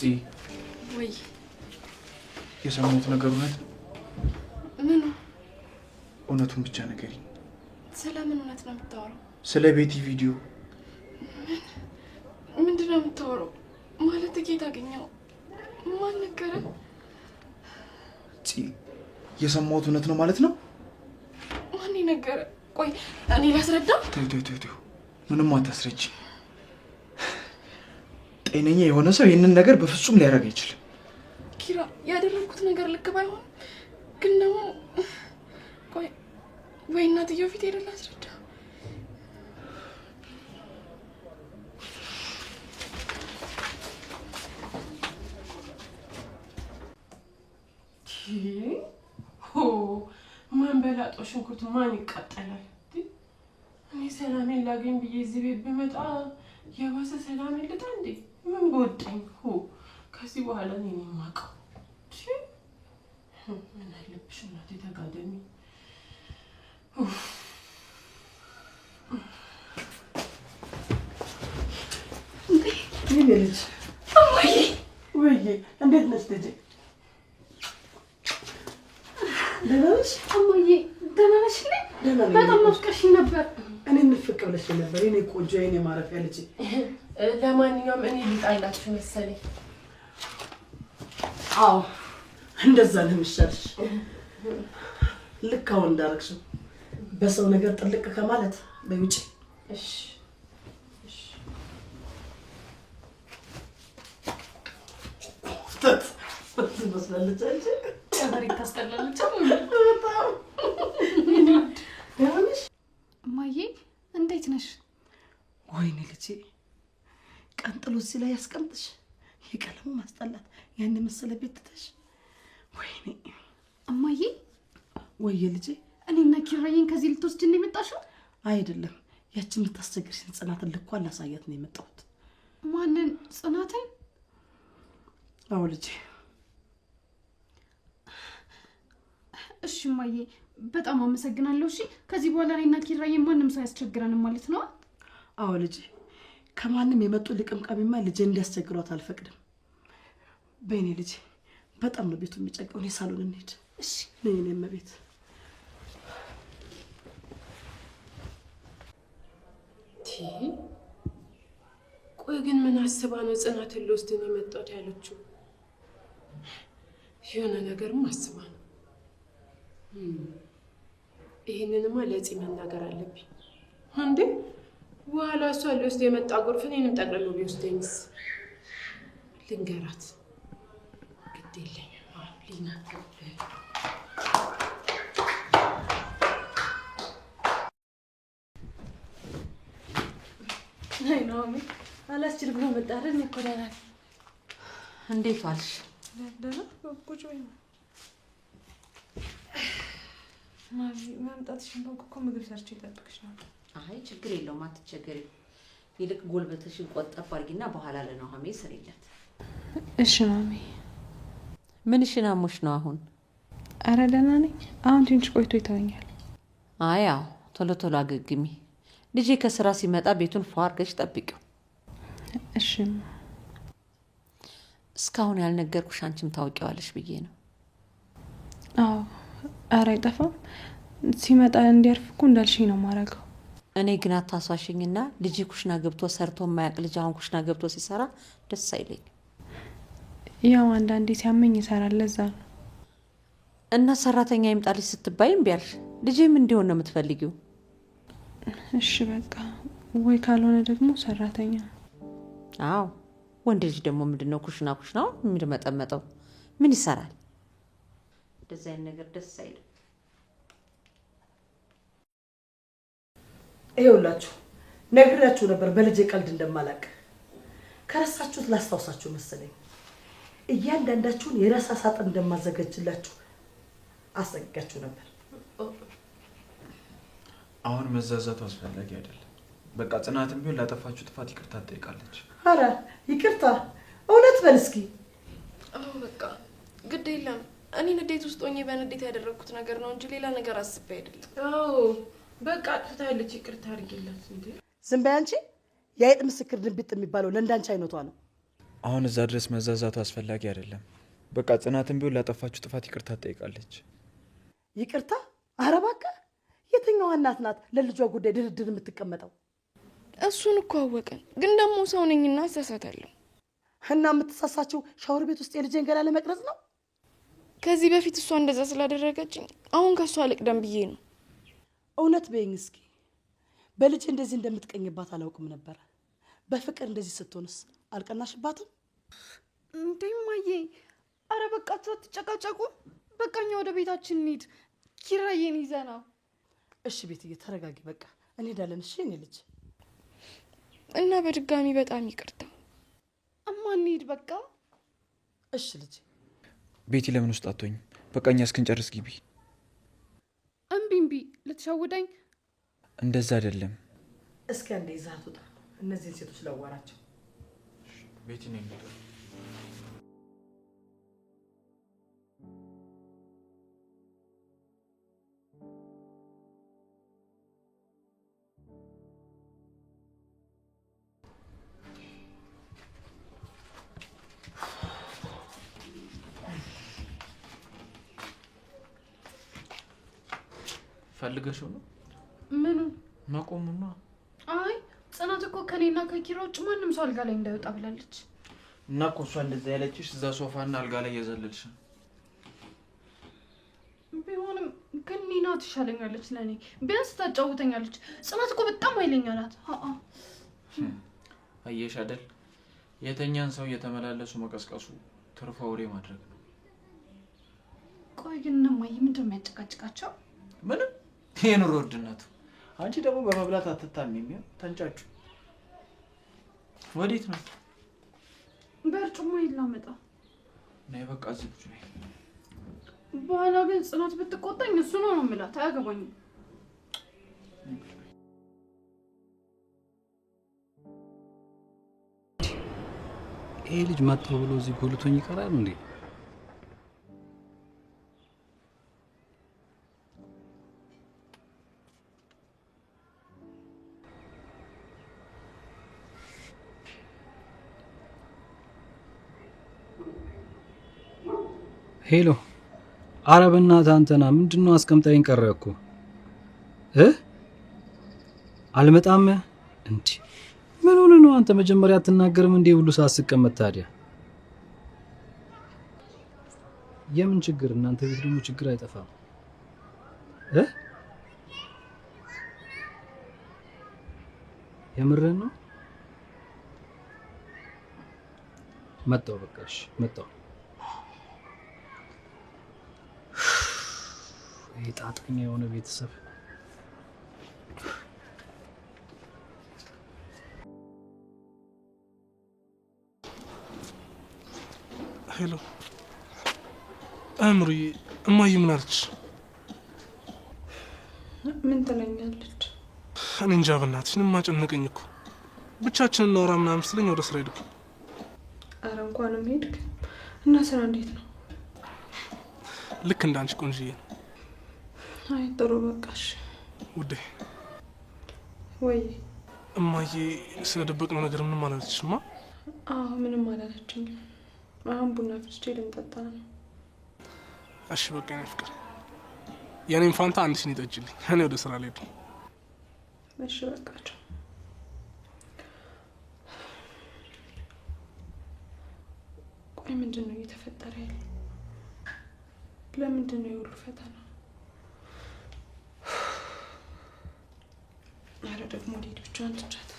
ወይ የሰማሁት ነገር እውነት? ምን? እውነቱን ብቻ ንገሪኝ። ስለምን እውነት ነው የምታወራው? ስለ ቤቲ ቪዲዮ። ምንድን ነው የምታወራው? ማለት ጌታ አገኘው? ማን ነገረ? የሰማሁት እውነት ነው ማለት ነው? ማን ነገረ? ቆይ እኔ ላስረዳ። ተው ምንም አታስረጂ። ጤነኛ የሆነ ሰው ይህንን ነገር በፍጹም ሊያደርግ አይችልም። ኪራ ያደረኩት ነገር ልክ ባይሆን ግን ደግሞ ቆይ ወይ እናትየው ፊት ሄደን ላስረዳ። ማን በላጦ ሽንኩርት ማን ይቃጠላል? እኔ ሰላሜን ላገኝ ብዬ እዚህ ቤት ብመጣ የባሰ ሰላሜን ልጣ እንዴ? ምን በወጣኝ? ከዚህ በኋላ እኔ ነኝ የማውቀው። ምን አለብሽ እናቴ ተጋደሚ። ምን ልጅ እማዬ፣ ወይዬ እንዴት ነሽ ልጄ? ደህና ነሽ? እማዬ ደህና ነሽ? በጣም ናፍቀሽኝ ነበር። እኔ ንፍቅ ብለሽ ነበር የኔ ቆንጆ የኔ ማረፊያ ልጄ። ለማንኛውም እኔ ልጣላችሁ መሰለኝ። አዎ እንደዛ ነው የሚሻልሽ። ልክ አሁን እንዳረግሽው በሰው ነገር ጥልቅ ከማለት በውጪ። እሺ ትመስላለች አንቺ። ጨበሬ ታስጠላለች። በጣም ደህና ነሽ? እማዬ እንዴት ነሽ? ወይኔ ልጄ ቀንጥሎ እዚህ ላይ ያስቀምጥሽ። የቀለሙ ማስጠላት ያን መሰለ ቤት ትተሽ። ወይኔ እማዬ። ወይዬ ልጄ እኔና ኪራዬን ከዚህ ልትወስጂ ነው የመጣሽው? አይደለም ያችን ልታስቸግርሽን ጽናትን ልኳ ላሳያት ነው የመጣሁት። ማንን? ጽናትን? አዎ ልጄ። እሺ እማዬ በጣም አመሰግናለሁ። እሺ ከዚህ በኋላ እኔና ኪራዬን ማንም ሰው ያስቸግረንም ማለት ነው? አዎ ልጄ። ከማንም የመጡ ልቅምቃሚማ ልጄ እንዲያስቸግሯት አልፈቅድም። በእኔ ልጄ በጣም ነው ቤቱ የሚጨቀው። እኔ ሳሎን እንሂድ። እሺ ነይ ነይ እመቤት። ቆይ ግን ምን አስባ ነው ጽናትን ልወስድ ነው የመጣሁት ያለችው? የሆነ ነገርም አስባ ነው። ይሄንንማ ለዚህ መናገር አለብኝ እንዴ። በኋላ እሷ ልወስድ የመጣ ጎርፍ እኔንም ጠቅልሎ ቢወስደኝስ? ልንገራት። ግድ የለኝም ሊናገር። አይ ነው አሜ አላስችል ብሎ መጣረን ይቆራራል። እንዴት ዋልሽ? ደህና ቁጭ በይ። ማሚ መምጣትሽን ባውቅ እኮ ምግብ ሰርቼ እጠብቅሽ ነበር። አይ ችግር የለውም አትቸገሪ። ይልቅ ጎልበትሽን ቆጠብ አድርጊና በኋላ ለኑሃሜ ስሪለት። እሺ ማሚ። ምንሽን አሞሽ ነው አሁን? ኧረ ደህና ነኝ። አሁን ትንሽ ቆይቶ ይተወኛል። አይ አዎ ቶሎ ቶሎ አገግሚ። ልጄ ከስራ ሲመጣ ቤቱን ፏ አድርገሽ ጠብቂው። እሺ። እስካሁን ያልነገርኩሽ አንቺም ታውቂዋለሽ ብዬ ነው። አዎ ኧረ አይጠፋም። ሲመጣ እንዲያርፍ እኮ እንዳልሽኝ ነው የማደርገው። እኔ ግን አታሷሽኝና ልጄ ኩሽና ገብቶ ሰርቶ የማያውቅ ልጅ አሁን ኩሽና ገብቶ ሲሰራ ደስ አይለኝም። ያው አንዳንዴ ሲያመኝ ይሰራል፣ ለዛ ነው። እና ሰራተኛ ይምጣልሽ ስትባይ እምቢ አልሽ። ልጄም እንዲሆን ነው የምትፈልጊው? እሺ በቃ ወይ ካልሆነ ደግሞ ሰራተኛ። አዎ ወንድ ልጅ ደግሞ ምንድነው ኩሽናው የሚመጠመጠው? ምን ይሰራል? እንደዛ አይነት ነገር ደስ አይልም። ይኸውላችሁ ነግራችሁ ነበር በልጄ ቀልድ እንደማላቅ። ከረሳችሁት ላስታውሳችሁ መሰለኝ። እያንዳንዳችሁን የራሳ ሳጥን እንደማዘጋጅላችሁ አስጠንቅቃችሁ ነበር። አሁን መዛዛቱ አስፈላጊ አይደለም። በቃ ጽናትም ቢሆን ላጠፋችሁ ጥፋት ይቅርታ ትጠይቃለች። ኧረ ይቅርታ እውነት በል እስኪ። አዎ በቃ ግድ የለም። እኔ ንዴት ውስጥ ሆኜ በንዴት ያደረኩት ነገር ነው እንጂ ሌላ ነገር አስቤ አይደለም። አዎ በቃ አጥፍታለች፣ ይቅርታ አድርጊላት። እንዴ ዝም በይ አንቺ። የአይጥ ምስክር ድንቢጥ የሚባለው ለእንዳንቺ አይነቷ ነው። አሁን እዛ ድረስ መዛዛቱ አስፈላጊ አይደለም። በቃ ጽናትም ቢሆን ላጠፋችሁ ጥፋት ይቅርታ ትጠይቃለች። ይቅርታ? ኧረ እባክህ፣ የትኛዋ እናት ናት ለልጇ ጉዳይ ድርድር የምትቀመጠው? እሱን እኮ አወቅን፣ ግን ደግሞ ሰው ነኝና እሳሳታለሁ። እና የምትሳሳችው ሻወር ቤት ውስጥ የልጄን ገላ ለመቅረጽ ነው? ከዚህ በፊት እሷ እንደዛ ስላደረገችኝ አሁን ከእሷ ልቅደም ብዬ ነው። እውነት በይኝ እስኪ። በልጄ እንደዚህ እንደምትቀኝባት አላውቅም ነበረ። በፍቅር እንደዚህ ስትሆንስ አልቀናሽባትም? እንዴ እማዬ፣ አረ በቃችሁ አትጨቃጨቁ። በቃኛ ወደ ቤታችን እንሂድ። ኪራዬን ይዘና። እሺ ቤትዬ ተረጋጊ፣ በቃ እንሄዳለን። እሺ እኔ ልጅ እና በድጋሚ በጣም ይቅርታ እማ፣ እንሂድ በቃ። እሺ ልጅ። ቤቲ ለምን ውስጥ አትሆኝም? በቃ እኛ እስክንጨርስ ግቢ። እምቢ ልትሸውደኝ? እንደዛ አይደለም። እስኪ አንዴ ይዛት ውጣ። እነዚህን ሴቶች ላዋራቸው። ቤቲ ነው የሚለው። ፈልገሽው ነው? ምኑን? መቆሙና። አይ ጽናት እኮ ከኔና ከኪራ ውጭ ማንም ሰው አልጋ ላይ እንዳይወጣ ብላለች። እና እኮ እሷ እንደዛ ያለችሽ እዛ ሶፋና አልጋ ላይ እየዘለልሽ ነው። ቢሆንም ግን ኒና ትሻለኛለች ለእኔ፣ ቢያንስ ታጫውተኛለች። ጽናት እኮ በጣም ኃይለኛ ናት። አየሽ አይደል? የተኛን ሰው እየተመላለሱ መቀስቀሱ ትርፋ ወሬ ማድረግ ነው። ቆይ ግን እማዬ ምንድን ነው የሚያጨቃጭቃቸው? ምንም የኑሮ ውድነቱ። አንቺ ደግሞ በመብላት አትታሚም። ተንጫጩ። ወዴት ነው? በርጩማ ይላመጣ። ነይ በቃ እዚህ ቁጭ በይ። በኋላ ግን ጽናት ብትቆጣኝ እሱ ነው የምላት። አያገባኝም። ይሄ ልጅ መጣው ብሎ እዚህ ጎልቶኝ ይቀራል እንዴ? ሄሎ፣ ኧረ በእናትህ አንተና ምንድነው አስቀምጠኝ ቀረ እኮ አልመጣም እንዴ? ምን ሆነ ነው አንተ? መጀመሪያ አትናገርም እንዴ ብሉ ሳስቀመጥ? ታዲያ የምን ችግር? እናንተ ቤት ደግሞ ችግር አይጠፋም። የምርህን ነው? መጣሁ በቃ እሺ፣ መጣሁ። ጣጣኛ የሆነ ቤተሰብ። ሄሎ አምሪ፣ እማዬ ምን አለች? ምን ትለኛለች? እኔ እንጃ በእናትሽ፣ ምንም አጨነቀኝ እኮ። ብቻችንን እናወራ ምናምን ስለኝ ወደ ስራ ሄድኩ። አረ እንኳንም ሄድክ። እና ስራ እንዴት ነው? ልክ እንዳንቺ ቆንጅዬ ነው። አይ ጥሩ በቃሽ። ውዴ ወይ እማዬ ስለደበቅነው ነገር ምንም አላለችሽማ? አዎ ምንም አላለችኝም። አሁን ቡና ፍልቼ ልንጠጣ ነው። እሺ በቃ የኔ ፍቅር፣ የኔም ፋንታ አንድ ሲኒ ጠጪልኝ። እኔ ወደ ስራ ልሄድ ነው። እሺ በቃቸው። ቆይ ምንድን ነው እየተፈጠረ ያለው? ለምንድን ነው የሁሉ ፈተና? አረ ደግሞ ሊድ ብቻዋን ትቻት።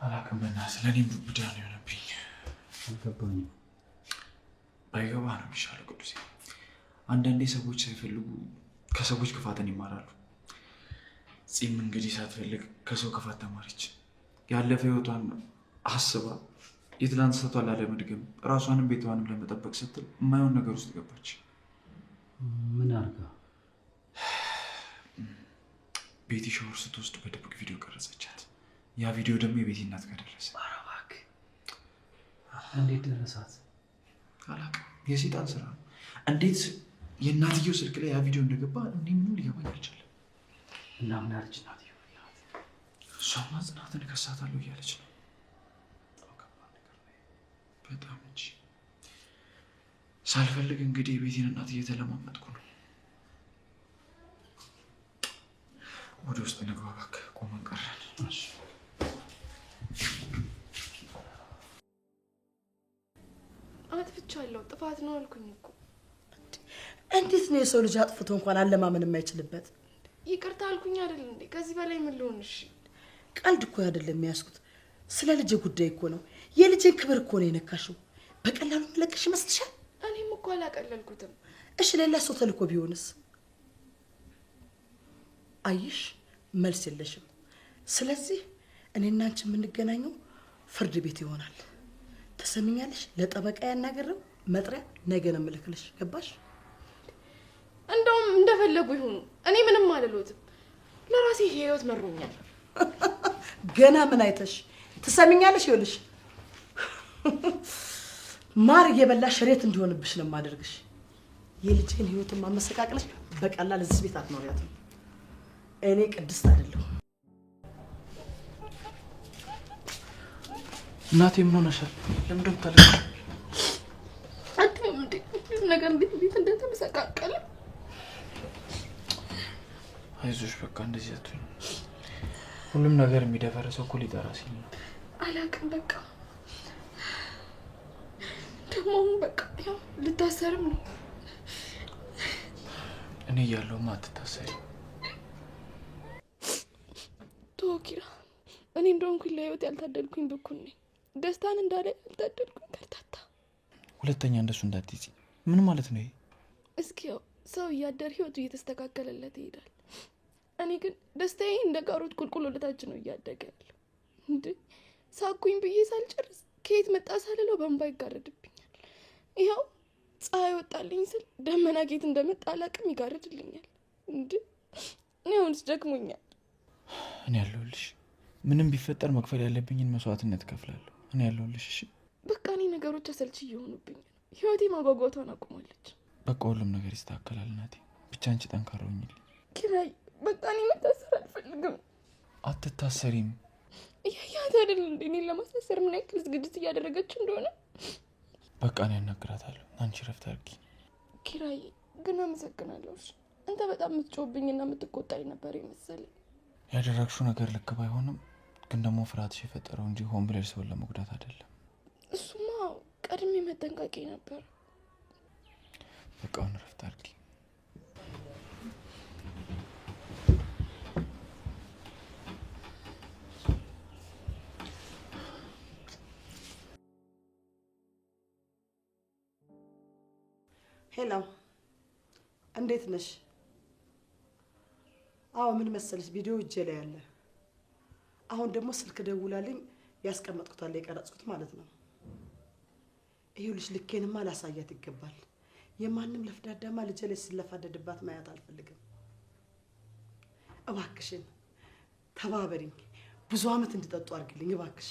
አላውቅም በእናትህ፣ ለእኔም ቡዳ ነው የሆነብኝ። አልገባኝም። ባይገባ ነው የሚሻለው ቅዱሴ። አንዳንዴ ሰዎች ሳይፈልጉ ከሰዎች ክፋትን ይማራሉ። ጺም እንግዲህ ሳትፈልግ ከሰው ክፋት ተማሪች። ያለፈ ህይወቷን አስባ የትላንት ስህተቷን ላለመድገም ራሷንም ቤቷንም ለመጠበቅ ስትል የማይሆን ነገር ውስጥ ገባች። ምን አርጋ? ቤቲ ሻወር ስትወስድ በድብቅ ቪዲዮ ቀረጸቻት። ያ ቪዲዮ ደግሞ የቤቲ እናት ጋር ደረሰ። እንዴት ደረሳት? አላውቅም። የሴጣን ስራ ነው። እንዴት የእናትየው ስልክ ላይ ያ ቪዲዮ እንደገባ እኔ ምንም ሊገባኝ አልቻለም። እና ምን አለች እናትየው? እሷማ ጽናትን እከሳታለሁ እያለች ነው። በጣም እንጂ ሳልፈልግ እንግዲህ የቤቴን እናት እየተለማመጥኩ ነው። ወደ ውስጥ እንግባ እባክህ፣ ቆመን ቀረን። አጥፍቻለሁ፣ ጥፋት ነው አልኩኝ እኮ። እንዴት ነው የሰው ልጅ አጥፍቶ እንኳን አለማመን የማይችልበት? ይቅርታ አልኩኝ አይደል እንዴ? ከዚህ በላይ ምን ልሆን? እሺ ቀልድ እኮ አይደለም የሚያስኩት፣ ስለ ልጅ ጉዳይ እኮ ነው። የልጅን ክብር እኮ ነው የነካሽው። በቀላሉ መለቅሽ ይመስልሻል? እኔም እኮ አላቀለልኩትም። እሺ ሌላ ሰው ተልኮ ቢሆንስ? አይሽ መልስ የለሽም። ስለዚህ እኔና አንቺ የምንገናኘው ፍርድ ቤት ይሆናል። ተሰሚኛለሽ? ለጠበቃ ያናገረው መጥሪያ ነገ ነው የምልክልሽ። ገባሽ? እንደውም እንደፈለጉ ይሁኑ፣ እኔ ምንም አልሎትም። ለራሴ ህይወት መሮኛል። ገና ምን አይተሽ? ተሰሚኛለሽ? ይኸውልሽ ማር እየበላሽ ሬት እንዲሆንብሽ ነው የማደርግሽ። የልጅህን ህይወትን ማመሰቃቀለሽ በቀላል እዚህ ቤት አትኖሪያትም። እኔ ቅድስት አይደለሁ። እናቴ ምን ሆነሻል? ለምን ደምታለሽ? አትም እንዴ ነገር እንዴት እንደተመሰቃቀለ። አይዞሽ በቃ እንደዚህ አትሁን። ሁሉም ነገር የሚደፈረሰው እኮ ሊጠራ ሲል ነው። አላውቅም በቃ ደግሞ በቃ ያው ልታሰርም ነው። እኔ እያለሁማ አትታሰሪ። ቶኪራ እኔ እንደሆንኩኝ ለህይወት ያልታደልኩኝ ብኩን ነኝ። ደስታን እንዳለ ያልታደልኩኝ ከርታታ። ሁለተኛ እንደሱ እንዳትይዚ። ምን ማለት ነው ይሄ? እስኪ ያው ሰው እያደር ህይወቱ እየተስተካከለለት ይሄዳል። እኔ ግን ደስታዬ እንደ ጋሮት ቁልቁል ወደታች ነው እያደገ ያለው። እንዴ ሳኩኝ ብዬ ሳልጨርስ ከየት መጣ ሳልለው በእንባ ይጋረድብኛል። ይኸው ፀሐይ ወጣልኝ ስል ደመና ጌት እንደመጣ አላቅም ይጋረድልኛል። እንዴ እኔ አሁንስ ደክሞኛል። እኔ ያለሁልሽ። ምንም ቢፈጠር መክፈል ያለብኝን መስዋዕትነት እከፍላለሁ። እኔ ያለሁልሽ። እሺ በቃ እኔ ነገሮች አሰልቺ እየሆኑብኝ ነው። ህይወቴ ማጓጓቷን አቁማለች። በቃ ሁሉም ነገር ይስተካከላል እናቴ። ብቻ አንቺ ጠንካራ ሁኚልኝ። ኪራይ በቃ እኔ መታሰር አልፈልግም። አትታሰሪም። እያያት አይደል እንዴ እኔን ለማሳሰር ምን ያክል ዝግጅት እያደረገች እንደሆነ። በቃ እኔ አናግራታለሁ። አንቺ ረፍት አድርጊ። ኪራይ ግን አመሰግናለሁ። አንተ በጣም የምትጮህብኝና የምትቆጣኝ ነበር የመሰለኝ። ያደረግሽው ነገር ልክ ባይሆንም ግን ደግሞ ፍርሃትሽ የፈጠረው እንጂ ሆን ብለሽ ሰውን ለመጉዳት አይደለም። እሱማ ቀድሜ መጠንቀቄ ነበር። በቃ አሁን ረፍት አድርጊ። ሄሎ እንዴት ነሽ? አዎ ምን መሰለሽ ቪዲዮ እጄ ላይ ያለ። አሁን ደግሞ ስልክ ደውላልኝ ያስቀመጥኩት አለ የቀረጽኩት ማለት ነው። ይኸውልሽ ልኬንማ ላሳያት ይገባል። የማንም ለፍዳዳማ ልጄ ላይ ሲለፋደድባት ማያት አልፈልግም። እባክሽን ተባበሪኝ። ብዙ አመት እንድጠጡ አድርግልኝ እባክሽ።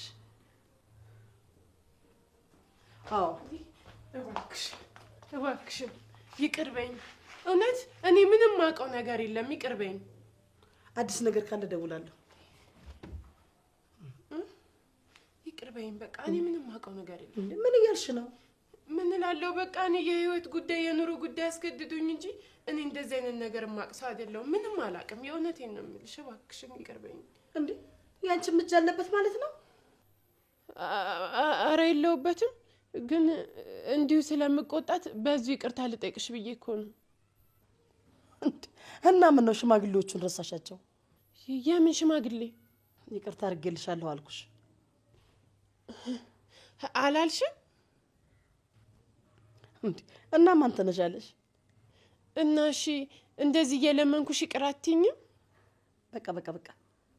አዎ እባክሽን ይቅር በይኝ። እውነት እኔ ምንም ማውቀው ነገር የለም። ይቅር በይኝ። አዲስ ነገር ካለ ደውላለሁ። ይቅር በይኝ በቃ እኔ ምንም ማውቀው ነገር የለም። ምን እያልሽ ነው? ምን እላለሁ በቃ እኔ የህይወት ጉዳይ የኑሮ ጉዳይ አስገድዱኝ እንጂ እኔ እንደዚህ አይነት ነገር ማቅሰው አይደለም። ምንም አላውቅም። የእውነቴን ነው የምልሽ። እባክሽን ይቅር በይኝ። እንዴ ያንቺ እጅ አለበት ማለት ነው? ኧረ የለውበትም። ግን እንዲሁ ስለምቆጣት በዚህ ይቅርታ ልጠይቅሽ ብዬ እኮ ነው። እና ምን ነው ሽማግሌዎቹን ረሳሻቸው? የምን ሽማግሌ? ይቅርታ አድርጌልሻለሁ አልኩሽ። አላልሽም እንዴ? እና ማን ተነሻለሽ? እና እሺ እንደዚህ እየለመንኩሽ ይቅር አትይኝም? በቃ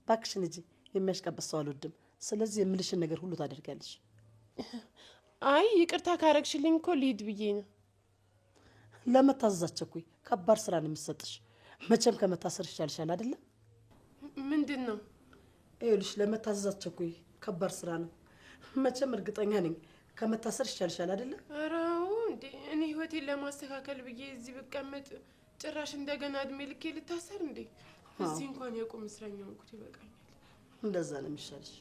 እባክሽን እንጂ የሚያሽቀበስ ሰው አልወድም። ስለዚህ የምልሽን ነገር ሁሉ ታደርጋለሽ። አይ ይቅርታ ካረግሽልኝ እኮ ልሂድ ብዬ ነው። ለመታዘዝ አትቸኩይ። ከባድ ስራ ነው የሚሰጥሽ። መቼም ከመታሰር ይሻልሻል አይደለ? ምንድን ነው? ይኸውልሽ ለመታዘዝ አትቸኩይ። ከባድ ስራ ነው። መቼም እርግጠኛ ነኝ ከመታሰር ይሻልሻል አይደለ? አራው እንዴ እኔ ህይወቴን ለማስተካከል ብዬ እዚህ ብቀመጥ ጭራሽ እንደገና እድሜ ልኬ ልታሰር እንዴ? እዚህ እንኳን የቁም እስረኛ ሆንኩት ይበቃኛል። እንደዛ ነው የሚሻልሽ።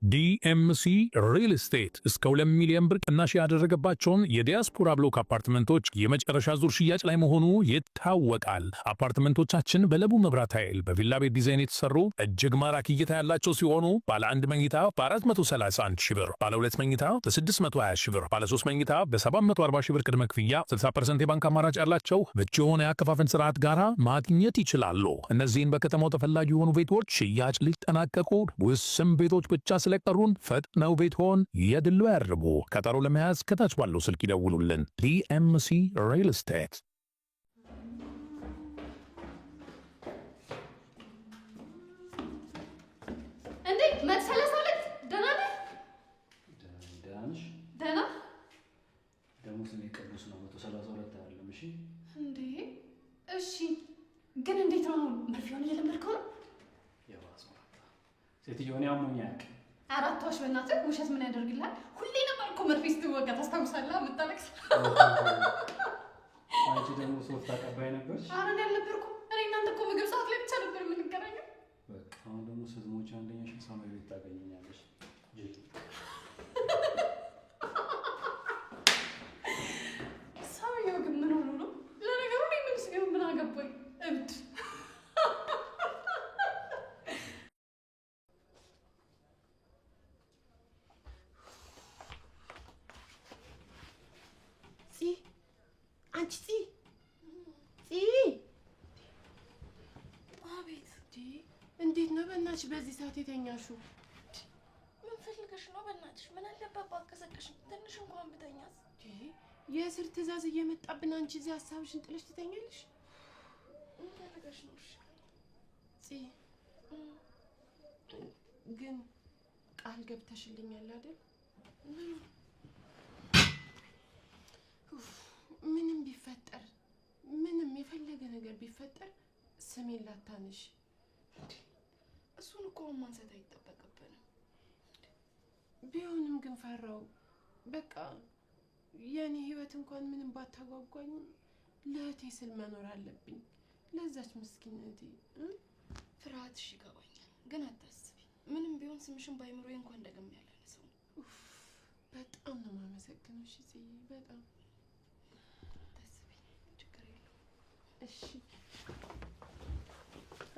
ዲኤምሲ ሪል ስቴት እስከ 2 ሚሊዮን ብር ቅናሽ ያደረገባቸውን የዲያስፖራ ብሎክ አፓርትመንቶች የመጨረሻ ዙር ሽያጭ ላይ መሆኑ ይታወቃል። አፓርትመንቶቻችን በለቡ መብራት ኃይል በቪላ ቤት ዲዛይን የተሰሩ እጅግ ማራኪ እይታ ያላቸው ሲሆኑ ባለ 1 መኝታ በ431 ሺህ ብር፣ ባለ 2 መኝታ በ620 ሺህ ብር፣ ባለ 3 መኝታ በ740 ሺህ ብር ቅድመ ክፍያ 60% የባንክ አማራጭ ያላቸው ምቹ የሆነ የአከፋፈል ስርዓት ጋራ ማግኘት ይችላሉ። እነዚህን በከተማው ተፈላጊ የሆኑ ቤቶች ሽያጭ ሊጠናቀቁ ውስን ቤቶች ብቻ ስለቀሩን ፈጥነው ቤትዎን የድሉ ያርቡ። ቀጠሮ ለመያዝ ከታች ባለው ስልክ ይደውሉልን። ዲኤምሲ ሪል ስቴት። እንዴ መሰለሰለት ደህና ነህ? ደህና ነሽ? ደህና ደግሞ ስሜ ቅዱስ ነው። 132 አይደለም። እሺ እንዴ እሺ። ግን እንዴት ነው መርፌውን እየለመድከው ነው? የባሰ ሴትዮውን ያሞኛ ያውቅ 4 ዋሽ በእናትህ ውሸት ምን ያደርግልሃል? ሁሌ ነበር እኮ መርፌ ስትወጋ ታስታውሳለህ? የምታለቅስ አንቺ ደግሞ ሶፍት አቀባይ ነበርሽ። ኧረ እኔ አልነበርኩም። እኔ እናንተ እኮ ምግብ ሰዓት ላይ ብቻ ነበር የምንገናኘው። በቃ አሁን ደግሞ ስትሞቺ አንደኛሽ ሰማይ ቤት ታገኘኛለሽ። ሰውዬው ግን ምን ሆኖ ነው? ለነገሩ እኔ ምን ሲሆን ምን አገባኝ? እብድ አንቺ አቤት። እንዴት ነው በእናትሽ በዚህ ሰዓት የተኛሽው? ምን ፈልገሽ ነው? በእናትሽ ምን አለበት ባቀሰቀሽ? ትንሽ እንኳን ብተኛስ? የእስር ትእዛዝ እየመጣብን አንቺ እዚህ ሀሳብሽን ጥለሽ ትተኛለሽ? ምን ፈልገሽ ነው? ግን ቃል ገብተሽልኛል አይደል? ምንም ቢፈጠር ምንም የፈለገ ነገር ቢፈጠር ስሜን ላታነሽ። እሱን እኮ ማንሳት አይጠበቅብንም። ቢሆንም ግን ፈራው። በቃ የኔ ህይወት እንኳን ምንም ባታጓጓኝ ለእህቴ ስል መኖር አለብኝ። ለዛች ምስኪን እህቴ። ፍርሃትሽ ይገባኛል፣ ግን አታስቢ። ምንም ቢሆን ስምሽን ባይምሮዬ እንኳን ደግሜ ያላነሳው። በጣም ነው የማመሰግነው። እሺ ጽዬ፣ በጣም እሺ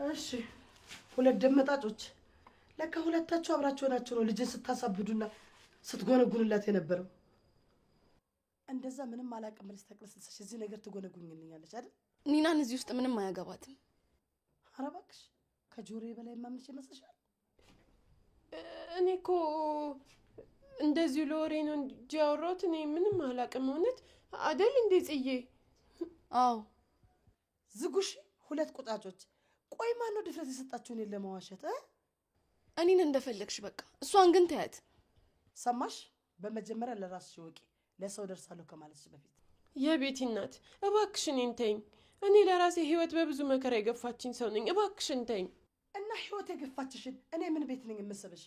እሺ። ሁለት ደመጣጮች ለካ ሁለታችሁ አብራችሁ ናችሁ ነው ልጅን ስታሳብዱና ስትጎነጉንላት የነበረው። እንደዛ ምንም አላውቅም ብለሽ ተቅለስልሰሽ እዚህ ነገር ትጎነጉኝልኛለች አይደል? ኒናን እዚህ ውስጥ ምንም አያገባትም። ኧረ እባክሽ ከጆሮዬ በላይ ማምንሽ ይመስልሻል? እኔ እኮ እንደዚሁ ለወሬ ነው እንጂ ያወራሁት። እኔ ምንም አላውቅም። እውነት አይደል እንዴ ጽዬ? አዎ ዝጉሽ ሁለት ቁጣጮች። ቆይ ማን ነው ድፍረት የሰጣችሁ እኔን ለማዋሸት? እኔን እንደፈለግሽ በቃ፣ እሷን ግን ተያት። ሰማሽ? በመጀመሪያ ለራስሽ ወቂ፣ ለሰው ደርሳለሁ ከማለትሽ በፊት። የቤቲ እናት እባክሽ እኔን ተይኝ። እኔ ለራሴ ህይወት በብዙ መከራ የገፋችኝ ሰው ነኝ። እባክሽን ተይኝ። እና ህይወት የገፋችሽን እኔ ምን ቤት ነኝ የምስብሽ?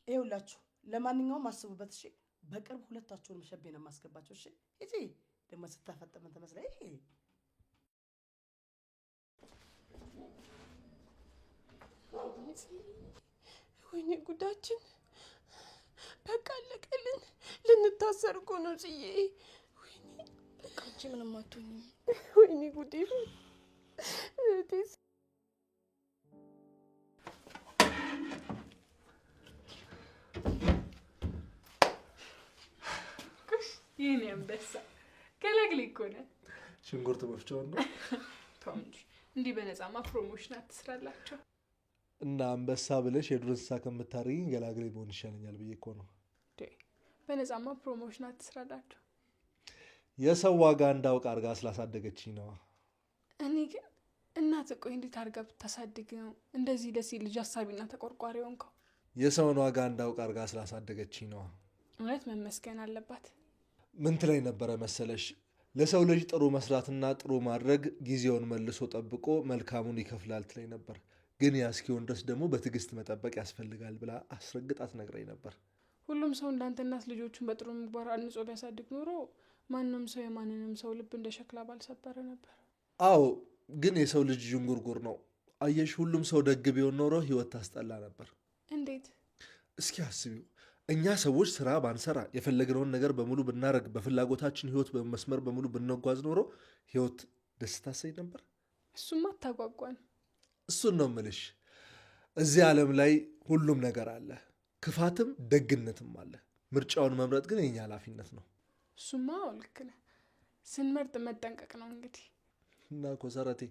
ይኸውላችሁ ለማንኛውም አስቡበት እሺ። በቅርብ ሁለታችሁንም ሸቤ ነው የማስገባቸው እሺ። ሂጂ ደግሞ ስታፈጠመን ተመስለኝ። ወይኔ ጉዳችን! በቃ አለቀልን። ልንታሰር እኮ ነው ጽዬ። ወይኔ በቃ አንቺ ምንም አትሆኝም። ወይኔ ጉዴ! ይህን አንበሳ ገላግሌ እኮ ነህ። ሽንኩርት መፍጫውን ነው። ተው እንጂ እንዲህ በነፃማ ፕሮሞሽን አትስራላቸው። እና አንበሳ ብለሽ የዱር እንስሳ ከምታደርጊኝ ገላግሌ መሆን ይሻለኛል ብዬ እኮ ነው። በነፃማ ፕሮሞሽን አትስራላቸው። የሰው ዋጋ እንዳውቅ አድርጋ ስላሳደገችኝ ነዋ። እኔ ግን እናት ቆይ እንዴት አድርጋ ብታሳድግ ነው እንደዚህ ለሴት ልጅ አሳቢና ተቆርቋሪ ሆንከው? የሰውን ዋጋ እንዳውቅ አድርጋ ስላሳደገችኝ ነዋ። እውነት መመስገን አለባት። ምን ትለኝ ነበረ መሰለሽ? ለሰው ልጅ ጥሩ መስራትና ጥሩ ማድረግ ጊዜውን መልሶ ጠብቆ መልካሙን ይከፍላል ትለኝ ነበር። ግን ያ እስኪሆን ድረስ ደግሞ በትዕግስት መጠበቅ ያስፈልጋል ብላ አስረግጣ ትነግረኝ ነበር። ሁሉም ሰው እንዳንተ እናት ልጆቹን በጥሩ ምግባር አንጾ ቢያሳድግ ኖሮ ማንም ሰው የማንንም ሰው ልብ እንደ ሸክላ ባልሰበረ ነበር። አዎ፣ ግን የሰው ልጅ ዥንጉርጉር ነው። አየሽ፣ ሁሉም ሰው ደግ ቢሆን ኖሮ ህይወት ታስጠላ ነበር። እንዴት? እስኪ አስቢው፣ እኛ ሰዎች ስራ ባንሰራ የፈለግነውን ነገር በሙሉ ብናደርግ በፍላጎታችን ህይወት በመስመር በሙሉ ብንጓዝ ኖሮ ህይወት ደስ ታሰኝ ነበር? እሱማ አታጓጓን። እሱን ነው ምልሽ። እዚህ ዓለም ላይ ሁሉም ነገር አለ፣ ክፋትም ደግነትም አለ። ምርጫውን መምረጥ ግን የኛ ኃላፊነት ነው። እሱማ ልክ ነህ። ስንመርጥ መጠንቀቅ ነው እንግዲህ። እና ኮሰረቴ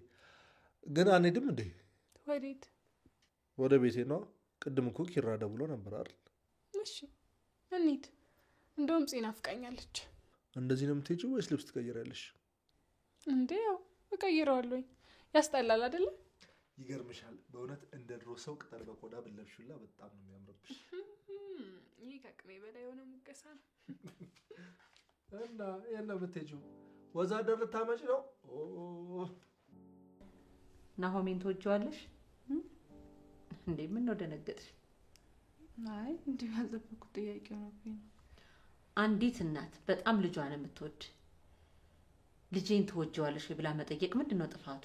ግን አንሄድም እንዴ? ወዴት? ወደ ቤቴ ነው። ቅድም እኮ ኪራ ደውሎ ነበር አይደል? እሺ እንሂድ። እንደውም ፂ ናፍቃኛለች። እንደዚህ ነው የምትሄጂው ወይስ ልብስ ትቀይራለሽ? እንዴ ያው እቀይረዋለሁኝ። ያስጠላል አይደለ? ይገርምሻል፣ በእውነት እንደ ድሮ ሰው ቅጠል በቆዳ ብለብሽላ በጣም ነው የሚያምርብሽ። ይህ ከአቅሜ በላይ የሆነ ሙገሳ ነው። እና የት ነው የምትሄጂው? ወዛደር ልታመጪ ነው? ናሆሜን ትወጂዋለሽ እንዴ? ምን ነው ደነገጥሽ? አይ እንዲህ ያልጠበኩት ጥያቄ ሆነብኝ ነው። አንዲት እናት በጣም ልጇን የምትወድ ልጄን ትወጂዋለሽ ብላ መጠየቅ ምንድን ነው ጥፋቱ?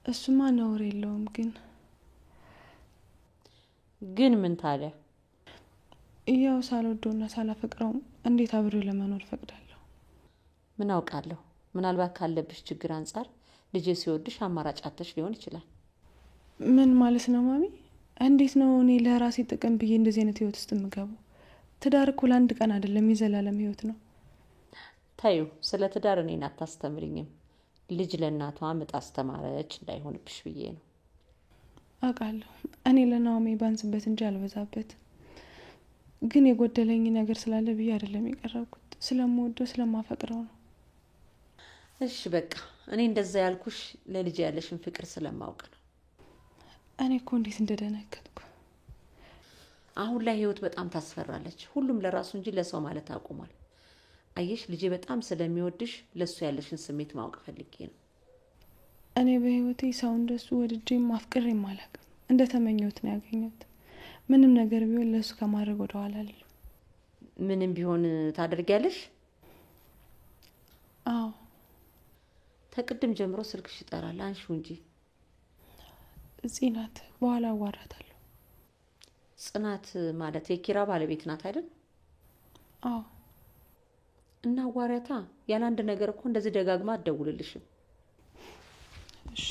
እሱማ ነውር የለውም። ግን ምን ታዲያ? ያው ሳልወደውና ሳላፈቅረው እንዴት አብሬው ለመኖር ፈቅዳለሁ? ምን አውቃለሁ። ምናልባት ካለብሽ ችግር አንጻር ልጄ ሲወድሽ አማራጭ አጥተሽ ሊሆን ይችላል። ምን ማለት ነው ማሚ? እንዴት ነው እኔ ለራሴ ጥቅም ብዬ እንደዚህ አይነት ህይወት ውስጥ የምገባው? ትዳር እኮ ለአንድ ቀን አይደለም፣ የዘላለም ህይወት ነው። ታዩ፣ ስለ ትዳር እኔን አታስተምሪኝም። ልጅ ለእናቷ ምጥ አስተማረች እንዳይሆንብሽ ብዬ ነው። አውቃለሁ እኔ ለናኦሚ ባንስበት እንጂ አልበዛበት። ግን የጎደለኝ ነገር ስላለ ብዬ አይደለም የቀረብኩት፣ ስለምወደው ስለማፈቅረው ነው። እሺ በቃ እኔ እንደዛ ያልኩሽ ለልጅ ያለሽን ፍቅር ስለማውቅ ነው። እኔ እኮ እንዴት እንደደነገጥኩ። አሁን ላይ ህይወት በጣም ታስፈራለች። ሁሉም ለራሱ እንጂ ለሰው ማለት አቁሟል። አየሽ፣ ልጄ በጣም ስለሚወድሽ ለሱ ያለሽን ስሜት ማወቅ ፈልጌ ነው። እኔ በህይወቴ ሰው እንደሱ ወድጄም አፍቅሬም አላውቅም። እንደተመኘሁት ነው ያገኘሁት። ምንም ነገር ቢሆን ለሱ ከማድረግ ወደ ኋላ አልልም። ምንም ቢሆን ታደርጊያለሽ? አዎ። ተቅድም ጀምሮ ስልክሽ ይጠራል፣ አንሺው እንጂ። ጽናት፣ በኋላ አዋራታለሁ። ጽናት ማለት የኪራ ባለቤት ናት አይደል? አዎ። እና አዋሪያታ። ያለ አንድ ነገር እኮ እንደዚህ ደጋግማ አትደውልልሽም። እሺ።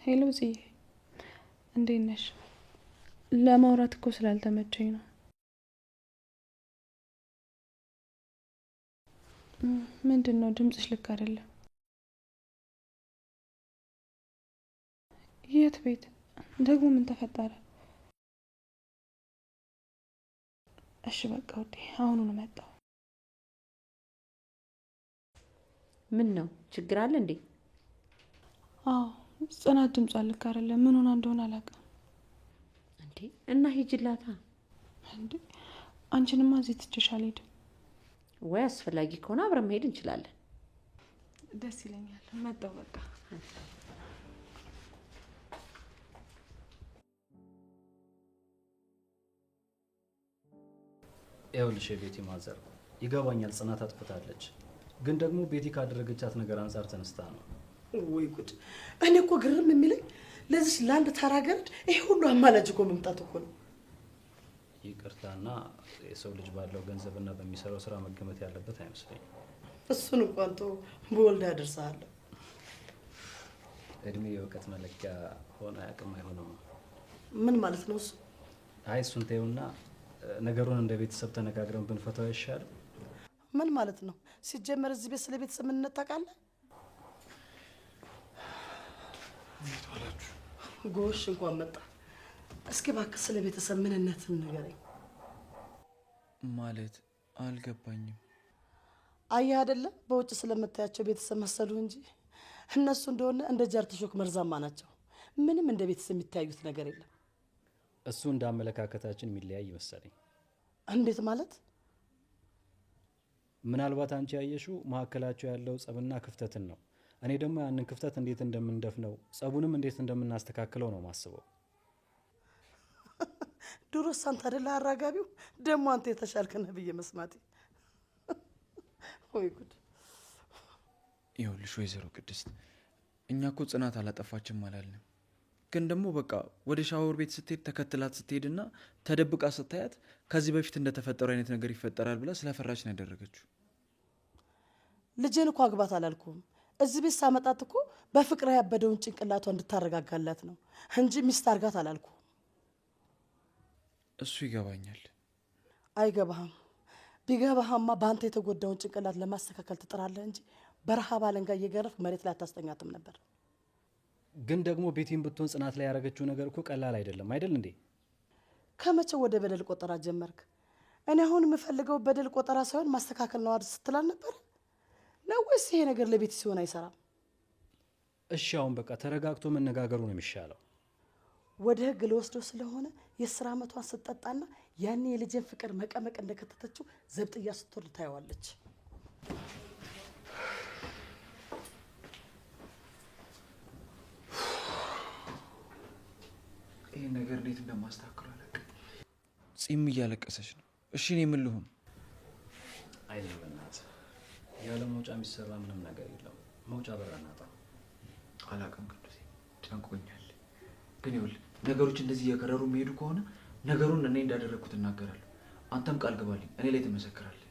ሄሎ ጽዬ፣ እንዴት ነሽ? ለማውራት እኮ ስላልተመቸኝ ነው። ምንድን ነው ድምፅሽ ልክ አይደለም። የት ቤት ደግሞ? ምን ተፈጠረ? እሺ በቃ ውዴ፣ አሁኑን መጣሁ። ምን ነው ችግር አለ እንዴ? አዎ ጽናት ድምጿ ልክ አይደለም። ምን ሆና እንደሆነ አላውቅም። እንዴ እና ሂጅላታ። እንዴ አንቺንማ እዚህ ትችሽ አልሄድም። ወይ አስፈላጊ ከሆነ አብረን መሄድ እንችላለን። ደስ ይለኛል። መጣሁ በቃ። ይኸውልሽ የቤቲ ማዘር፣ ይገባኛል ጽናት አጥፍታለች። ግን ደግሞ ቤቲ ካደረገቻት ነገር አንጻር ተነስታ ነው። ወይ ጉድ! እኔ እኮ ግርም የሚለኝ ለዚህ ለአንድ ተራ ገረድ ይሄ ሁሉ አማላጅ እኮ መምጣት እኮ ነው። ይቅርታና የሰው ልጅ ባለው ገንዘብና በሚሰራው ስራ መገመት ያለበት አይመስለኝም። እሱን እንኳን ተው፣ በወልድ አደርሳለሁ። እድሜ የእውቀት መለኪያ ሆነ አያውቅም አይሆንም። ምን ማለት ነው እሱ? አይ እሱን ተይውና ነገሩን እንደ ቤተሰብ ተነጋግረን ብንፈታው አይሻልም? ምን ማለት ነው? ሲጀመር እዚህ ቤት ስለ ቤተሰብ ምንነት ታውቃለህ? ጎሽ እንኳን መጣ። እስኪ እባክህ ስለ ቤተሰብ ምንነትን ንገረኝ። ማለት አልገባኝም። አየህ አይደለም፣ በውጭ ስለምታያቸው ቤተሰብ መሰሉ እንጂ እነሱ እንደሆነ እንደ ጃርትሾክ መርዛማ ናቸው። ምንም እንደ ቤተሰብ የሚታዩት ነገር የለም። እሱ እንደ አመለካከታችን የሚለያይ መሰለኝ። እንዴት ማለት? ምናልባት አንቺ ያየሽው መሀከላቸው ያለው ጸብና ክፍተትን ነው። እኔ ደግሞ ያንን ክፍተት እንዴት እንደምንደፍነው ጸቡንም እንዴት እንደምናስተካክለው ነው ማስበው። ድሮስ አንተ አይደለህ አራጋቢው? ደግሞ አንተ የተሻልክ ነህ ብዬ መስማቴ። ወይ ጉድ! ይኸውልሽ ወይዘሮ ቅድስት እኛ እኮ ጽናት አላጠፋችም አላልንም። ግን ደግሞ በቃ ወደ ሻወር ቤት ስትሄድ ተከትላት ስትሄድና ተደብቃ ስታያት ከዚህ በፊት እንደተፈጠረው አይነት ነገር ይፈጠራል ብላ ስለፈራች ነው ያደረገችው። ልጄን እኮ አግባት አላልኩም። እዚህ ቤት ሳመጣት እኮ በፍቅር ያበደውን ጭንቅላቷ እንድታረጋጋላት ነው እንጂ ሚስት አርጋት አላልኩም። እሱ ይገባኛል። አይገባህም። ቢገባህማ በአንተ የተጎዳውን ጭንቅላት ለማስተካከል ትጥራለህ እንጂ በረሃብ አለንጋ እየገረፍክ መሬት ላይ አታስተኛትም ነበር። ግን ደግሞ ቤቲን ብትሆን ጽናት ላይ ያደረገችው ነገር እኮ ቀላል አይደለም አይደል እንዴ? ከመቼ ወደ በደል ቆጠራ ጀመርክ? እኔ አሁን የምፈልገው በደል ቆጠራ ሳይሆን ማስተካከል ነው ስትላል ነበር ነው ወይስ ይሄ ነገር ለቤት ሲሆን አይሰራም? እሺ አሁን በቃ ተረጋግቶ መነጋገሩ ነው የሚሻለው። ወደ ህግ ልወስደው ስለሆነ የስራ አመቷን ስትጠጣና ያኔ የልጅን ፍቅር መቀመቅ እንደከተተችው ዘብጥያ ስትወርድ ታየዋለች። ይሄን ነገር እንዴት እንደማስተካክለው አላውቅም። ጺም እያለቀሰች ነው። እሺ እኔ ምን ልሁን? አይደል በእናትህ ያለ መውጫ የሚሰራ ምንም ነገር የለም። መውጫ በር አናጣ። አላውቅም ቅዱሴ፣ ጨንቆኛል። ግን ይኸውልህ ነገሮች እንደዚህ እየከረሩ የሚሄዱ ከሆነ ነገሩን እኔ እንዳደረግኩት እናገራለሁ። አንተም ቃል ግባልኝ፣ እኔ ላይ ትመሰክራለህ።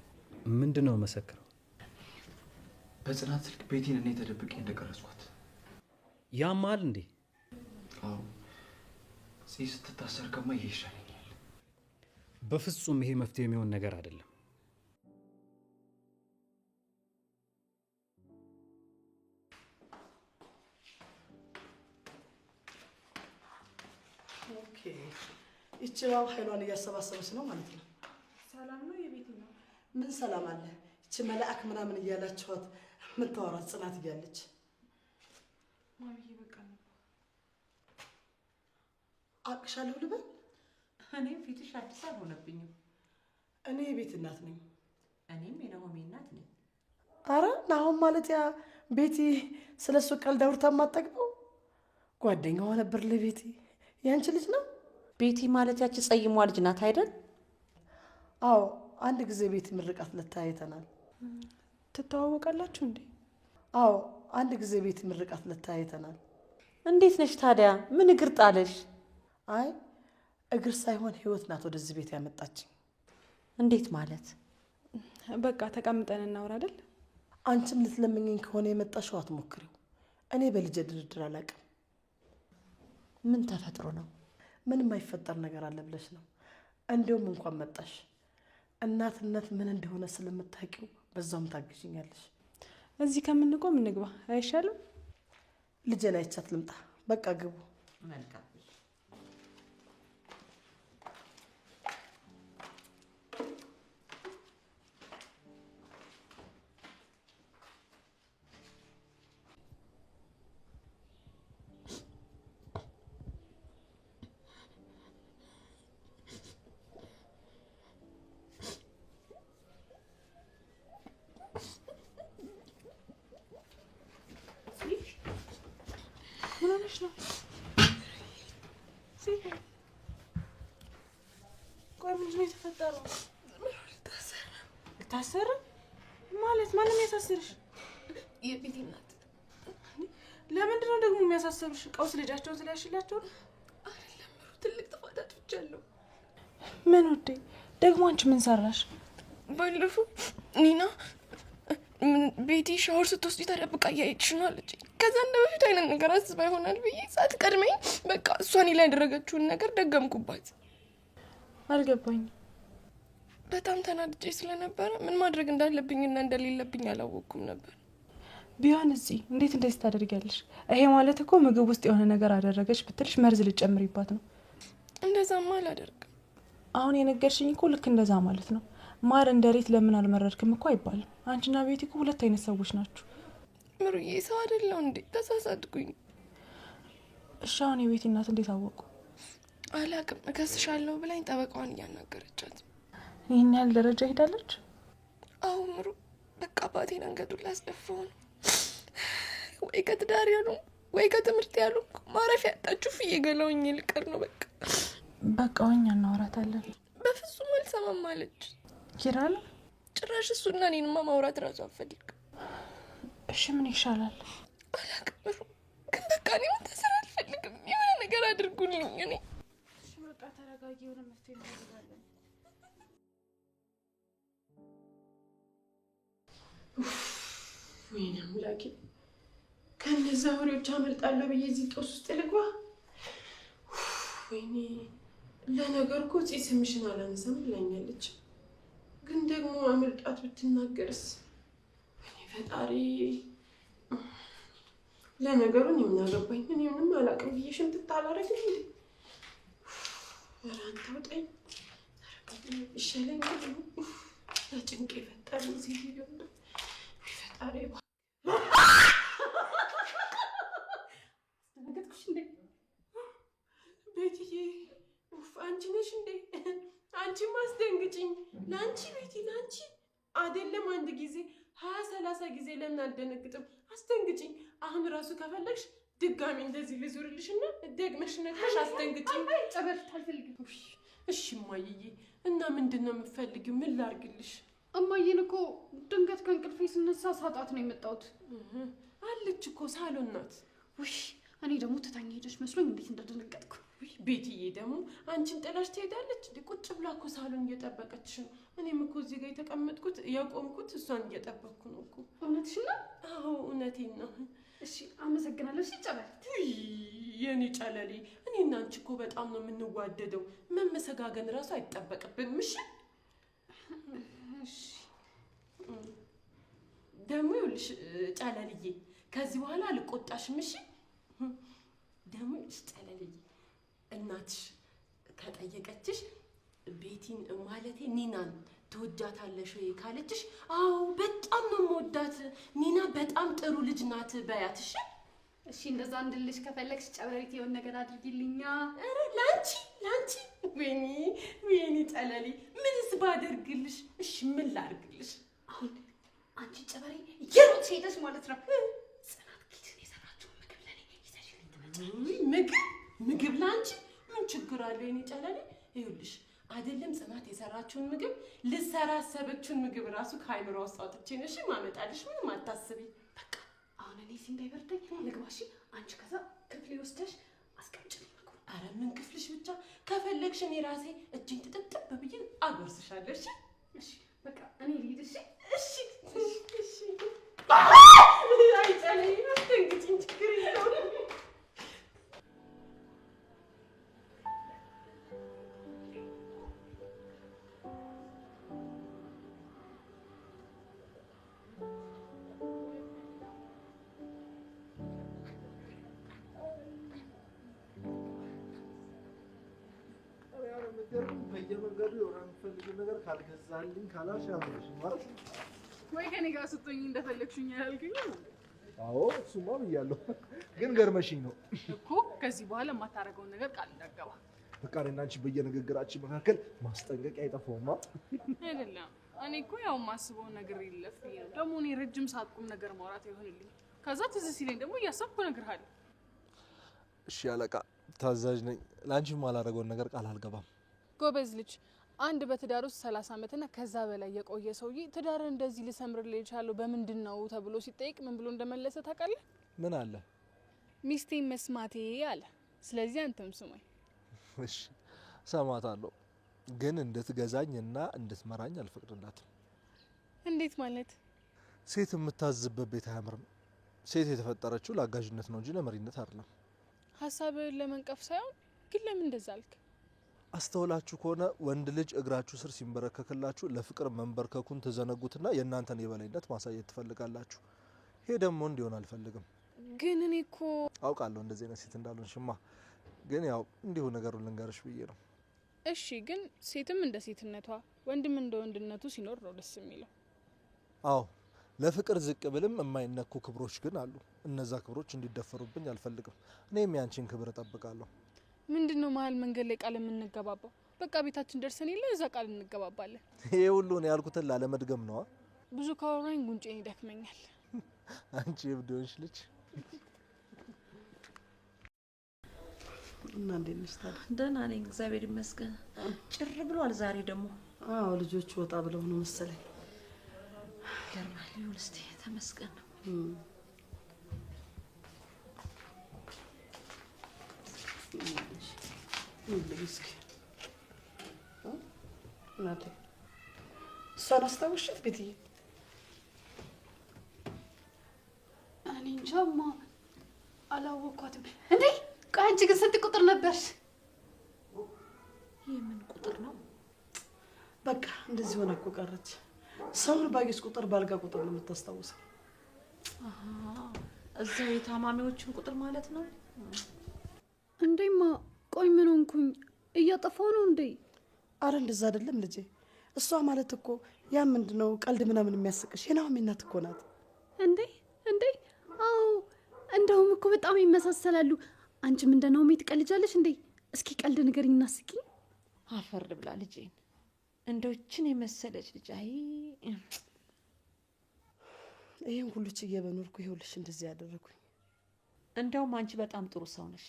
ምንድን ነው መሰክረው? በጽናት ስልክ ቤቴን እኔ ተደብቄ እንደቀረጽኳት። ያማል እንዴ? አዎ ስትታሰር ከማ ይሄ ይሻለኛል። በፍጹም ይሄ መፍትሄ የሚሆን ነገር አይደለም። ኦኬ ይችላው ኃይሏን እያሰባሰበች ነው ማለት ነው። ሰላም ነው የቤት ነው? ምን ሰላም አለ? ይቺ መልአክ ምናምን እያላችኋት የምታወራት ጽናት እያለች ማሚዬ በቃ ነው አቅሻለሁ ልበል? እኔ ፊትሽ አዲስ አልሆነብኝም። እኔ የቤት እናት ነኝ። እኔም የናሆሜ እናት ነኝ። አረ ናሆም ማለት ያ ቤቲ ስለሱ ቀልድ አውርታ የማጠግበው ጓደኛዋ ነበር ለቤቲ። ያንቺ ልጅ ነው? ቤቲ ማለት ያቺ ጸይሟ ልጅ ናት አይደል? አዎ አንድ ጊዜ ቤቲ ምርቃት ለታይተናል። ትተዋወቃላችሁ እንዴ? አዎ አንድ ጊዜ ቤቲ ምርቃት ለታይተናል። እንዴት ነሽ ታዲያ? ምን እግር ጣለሽ? አይ እግር ሳይሆን ህይወት ናት ወደዚህ ቤት ያመጣችኝ። እንዴት ማለት? በቃ ተቀምጠን እናውራ አይደል? አንቺም ልትለምኝኝ ከሆነ የመጣሽው አትሞክሪው። እኔ በልጄ ድርድር አላውቅም። ምን ተፈጥሮ ነው? ምንም አይፈጠር ነገር አለ ብለሽ ነው? እንዲሁም እንኳን መጣሽ እናትነት ምን እንደሆነ ስለምታውቂው በዛውም ታግዥኛለሽ። እዚህ ከምንቆም እንግባ አይሻልም? ልጄን አይቻት ልምጣ። በቃ ግቡ። መልካም ምን ሆነሽ ነው? ቆይ ምንድን ነው የተፈጠረው? ልታሰር ማለት ማንም ያሳስርሽ? የቤቲ እናት። ለምንድን ነው ደግሞ የሚያሳስርሽ? ቀውስ ልጃቸውን ስላያሽላቸው ነው? አይደለም ምሩ፣ ትልቅ ጥፋት አጥፍቻለሁ። ምን ወዴ ደግሞ አንቺ ምን ሰራሽ? ባለፈው ኒና ቤቲ ሻወር ስትወስጂ ተደብቃ እያየችሽ ነው አለች። ከዛ እንደ በፊት አይነት ነገር አስባ ይሆናል ብዬ ሳትቀድመኝ በቃ እሷን ላይ ያደረገችውን ነገር ደገምኩባት። አልገባኝም። በጣም ተናድጄ ስለነበረ ምን ማድረግ እንዳለብኝና እንደሌለብኝ አላወቅኩም ነበር። ቢሆን እዚህ እንዴት እንደዚህ ታደርጊያለሽ? ይሄ ማለት እኮ ምግብ ውስጥ የሆነ ነገር አደረገች ብትልሽ መርዝ ልጨምሪባት ነው። እንደዛማ አላደርግም። አሁን የነገርሽኝ እኮ ልክ እንደዛ ማለት ነው። ማር እንደ ሬት ለምን አልመረድክም እኮ አይባልም። አንቺና ቤቲ እኮ ሁለት አይነት ሰዎች ናችሁ። ምሩዬ ሰው አይደለሁ እንዴ? ተሳሳትኩኝ። እሺ አሁን የቤቲ እናት እንዴት አወቁ? አላቅም። እከስሻለሁ ብላኝ ጠበቃዋን እያናገረቻት። ይህን ያህል ደረጃ ሄዳለች? አዎ ምሩ፣ በቃ አባቴን አንገቱን ላስደፋው ነው። ወይ ከትዳር ያሉ ወይ ከትምህርት ያሉ ማረፊያ ያጣችሁ ፍዬ ገለውኝ ልቀር ነው በቃ። በቃ እኛ እናወራታለን። በፍጹም አልሰማም አለች። ኪራል ጭራሽ እሱና እኔንማ ማውራት እራሱ አልፈልግም። እሺ ምን ይሻላል? አላውቅም ግን በቃ እኔ መታሰር አልፈልግም። የሆነ ነገር አድርጉልኝ። እኔ እሺ በቃ ተረጋጊ፣ የሆነ መፍትሄ እናደርጋለን። ወይኔ አምላኬ፣ ከነዛ ወሬዎች አመልጣለሁ ብዬ እዚህ ጦስ ውስጥ ልግባ? ወይኔ ለነገር እኮ ጽ ስምሽን አላነሳም ብላኛለች። ግን ደግሞ አመልጣት ብትናገርስ? ወይኔ ፈጣሪ። ለነገሩ እኔ ምን አገባኝ? እኔ ምንም አላውቅም ብዬ ሽምጥጥ አላደርግም እንዴ? ኧረ አንተ አውጣኝ ይሻለኛል። ለጭንቅ የፈጠረኝ ሴትዮ እንደው ፈጣሪ ነገርኩሽ እንዴ? ቤትዬ አንቺ ነሽ እንዴ? አንቺ ማስደንግጭኝ። ለአንቺ ቤቲ፣ ለአንቺ አይደለም አንድ ጊዜ 20-30 ጊዜ ለምን አልደነግጥም? አስደንግጭኝ። አሁን ራሱ ከፈለግሽ ድጋሚ እንደዚህ ልዙርልሽና ደግመሽ ነግረሽ አስደንግጭኝ። ጸበል አልፈልግም። እሺ እማዬ፣ እና ምንድነው የምትፈልጊው? ምን ላርግልሽ? እማዬን እኮ ድንገት ከእንቅልፌ ስነሳ ሳጣት ነው የመጣሁት። አለች እኮ ሳሎን ናት። ውይ እኔ ደግሞ ትታኝ ሄደች መስሎኝ እንዴት እንደደነገጥኩ። ቤትዬ ደግሞ አንቺን ጥላሽ ትሄዳለች እንዴ? ቁጭ ብላ እኮ ሳሎን እየጠበቀችሽ ነው። እኔም እኮ እዚህ ጋር የተቀመጥኩት የቆምኩት እሷን እየጠበቅኩ ነው እኮ። እውነትሽን ነው? አዎ እውነቴን ነው። እሺ አመሰግናለሁ። እሺ ጸበል። የኔ ጨለሌ፣ እኔና አንቺ እኮ በጣም ነው የምንዋደደው። መመሰጋገን ራሱ አይጠበቅብንም። እሺ እሺ። ደግሞ ይኸውልሽ ጨለልዬ፣ ከዚህ በኋላ አልቆጣሽም። እሺ ደግሞ ይኸውልሽ ጨለልዬ፣ እናትሽ ከጠየቀችሽ ቤቲን ማለቴ ኒናን ትወጃታለሽ ወይ ካለችሽ፣ አዎ በጣም ነው የምወዳት፣ ኒና በጣም ጥሩ ልጅ ናት በያት። እሺ እሺ እንደዛ እንድልሽ ከፈለግሽ ጨበሬት የሆነ ነገር አድርጊልኛ። ኧረ ላንቺ ወይኔ ጨለሌ፣ ምንስ ባደርግልሽ? እሺ ምን ላድርግልሽ? አሁን አንቺ ጨበሬ የሮጥ ሄደሽ ማለት ነው ጽናት ኪችን የሰራችውን ምግብ ለኔ ይዘሽልኝ ትመጫለሽ። ምግብ ላንቺ ምን ችግር አለ? የኔ ጨለሌ ይኸውልሽ አይደለም ጽናት የሰራችውን ምግብ ልሰራ ያሰበችውን ምግብ ራሱ ከአይምሮ ውስጥ አውጥቼ ነሽ ማመጣልሽ። ምንም አታስቢ። በቃ አሁን እኔ እንዳይበርደኝ ልግባሽ። አንቺ ከዛ ክፍሌ ወስደሽ አስቀምጪልኝ ምግቡ። ኧረ ምን ክፍልሽ ብቻ፣ ከፈለግሽ እኔ ራሴ እጄን ትጥጥብ ብዬ አጎርስሻለሁ። እሺ እሺ በቃ እኔ ልሂድ። እሺ እሺ አይ ጨለሌ አትደንግጪኝ፣ ችግር የለውም። በየመንገዱ የሆነ የምትፈልጊው ነገር ካልገዛልኝ ካላልሽ ያምርሽ ማለት ነው። ወይ ከኔ ጋር ስትሆኚ እንደፈለግሽኝ ያልኩኝ። አዎ እሱማ ብያለሁ፣ ግን ገርመሽኝ ነው እኮ። ከዚህ በኋላ የማታደርገውን ነገር ቃል እንዳገባ። በቃ እኔና አንቺ በየንግግራችን መካከል ማስጠንቀቂያ አይጠፋውማ። አይደለም እኔ እኮ ያው ማስበውን ነገር ይለፍ ነው። ደግሞ እኔ ረጅም ሰዓት ቁም ነገር ማውራት አይሆንልኝ። ከዛ ትዝ ሲለኝ ደግሞ እያሰብኩ እነግርሃለሁ። እሺ አለቃ፣ ታዛዥ ነኝ። ለአንቺም ማላደርገውን ነገር ቃል አልገባም። ጎበዝ ልጅ። አንድ በትዳር ውስጥ 30 ዓመትና ከዛ በላይ የቆየ ሰውዬ ትዳር እንደዚህ ልሰምርልህ የቻለው በምንድን ነው ተብሎ ሲጠይቅ ምን ብሎ እንደመለሰ ታውቃለህ? ምን አለ? ሚስቴን መስማቴ አለ። ስለዚህ አንተም ስማኝ። እሺ ሰማታለሁ፣ ግን እንድትገዛኝና እንድትመራኝ አልፈቅድላትም። እንዴት ማለት? ሴት የምታዝበት ቤት አያምርም። ሴት የተፈጠረችው ለአጋዥነት ነው እንጂ ለመሪነት አይደለም። ሀሳብህን ለመንቀፍ ሳይሆን ግን ለምን እንደዛ አልክ? አስተውላችሁ ከሆነ ወንድ ልጅ እግራችሁ ስር ሲንበረከክላችሁ ለፍቅር መንበርከኩን ትዘነጉትና የእናንተን የበላይነት ማሳየት ትፈልጋላችሁ። ይሄ ደግሞ እንዲሆን አልፈልግም። ግን እኔ እኮ አውቃለሁ እንደዚህ አይነት ሴት እንዳልሆንሽማ፣ ግን ያው እንዲሁ ነገሩን ልንገርሽ ብዬ ነው። እሺ፣ ግን ሴትም እንደ ሴትነቷ ወንድም እንደ ወንድነቱ ሲኖር ነው ደስ የሚለው። አዎ ለፍቅር ዝቅ ብልም የማይነኩ ክብሮች ግን አሉ። እነዛ ክብሮች እንዲደፈሩብኝ አልፈልግም። እኔም ያንቺን ክብር እጠብቃለሁ። ምንድነው መሀል መንገድ ላይ ቃል የምንገባባው? በቃ ቤታችን ደርሰን የለ እዛ ቃል እንገባባለን። ይሄ ሁሉ ነው ያልኩትን ላለመድገም ነዋ። ብዙ ካወራኝ ጉንጬን ይደክመኛል። አንቺ እብድ ሆንሽ ልጅ። እና እንዴት ነሽ ታዲያ? ደህና ነኝ እግዚአብሔር ይመስገን። ጭር ብሏል ዛሬ ደግሞ። አዎ ልጆቹ ወጣ ብለው ነው መሰለኝ። ይገርማል። ይሁን እስቲ ተመስገን ነው። እስኪ እናቴ እሷን አስታውሻት ቤትዬ? እኔ እንጃማ አላወኳትም። እንዴ ቆይ አንቺ ግን ስንት ቁጥር ነበርሽ? የምን ቁጥር ነው? በቃ እንደዚህ ሆነ እኮ ቀረች። ሰውን ባየች ቁጥር ባልጋ ቁጥር ነው የምታስታውሰው። እዛው የታማሚዎችን ቁጥር ማለት ነው። እንዴማ ቆይ ምን ሆንኩኝ? እያጠፋው ነው እንዴ? አረ እንደዛ አይደለም ልጄ። እሷ ማለት እኮ ያ ምንድነው ቀልድ ምናምን የሚያስቅሽ የናሆሜ እናት እኮ ናት። እንዴ እንዴ? አዎ እንደውም እኮ በጣም ይመሳሰላሉ። አንቺም እንደ ናሆሜ ትቀልጃለሽ እንዴ? እስኪ ቀልድ ንገሪኝ እና ስቂኝ። አፈር ልብላ ልጄን። እንደውችን የመሰለች ልጅ። አይ ይሄን ሁሉ ችዬ በኖርኩ ይኸውልሽ እንደዚህ ያደረኩኝ። እንደውም አንቺ በጣም ጥሩ ሰው ነሽ።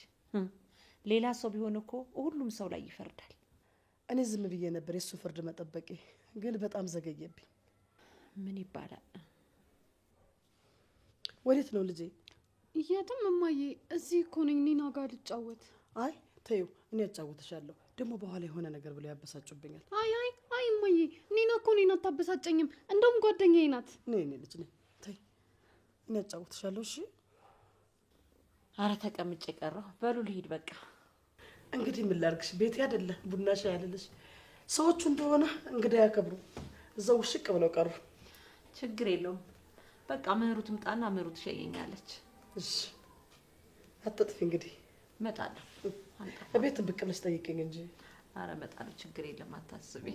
ሌላ ሰው ቢሆን እኮ ሁሉም ሰው ላይ ይፈርዳል። እኔ ዝም ብዬ ነበር የሱ ፍርድ መጠበቄ፣ ግን በጣም ዘገየብኝ። ምን ይባላል? ወዴት ነው ልጄ? የትም እማዬ፣ እዚህ እኮ ነኝ ኒና ጋር ልጫወት። አይ ተይው፣ እኔ ያጫውትሻለሁ። ደግሞ በኋላ የሆነ ነገር ብለው ያበሳጩብኛል። አይ እማዬ፣ ኒና እኮ እኔን አታበሳጨኝም። እንደውም ጓደኛዬ ናት። ነይ ልጅ ነይ፣ ተይ፣ እኔ ያጫውትሻለሁ። እሺ። አረ ተቀምጬ ቀረሁ። በሉ ልሂድ በቃ። እንግዲህ ምን ላድርግሽ? ቤቴ አይደለ ቡና ሻይ ያለልሽ። ሰዎቹ እንደሆነ እንግዳ ያከብሩ እዛው ውሽቅ ብለው ቀሩ። ችግር የለውም። በቃ ምህሩ ትምጣና ምህሩ ትሸኘኛለች። እሺ አትጥፊ እንግዲህ። እመጣለሁ። እቤት ብቅ ብለሽ ጠይቂኝ እንጂ። አረ እመጣለሁ፣ ችግር የለም አታስቢ።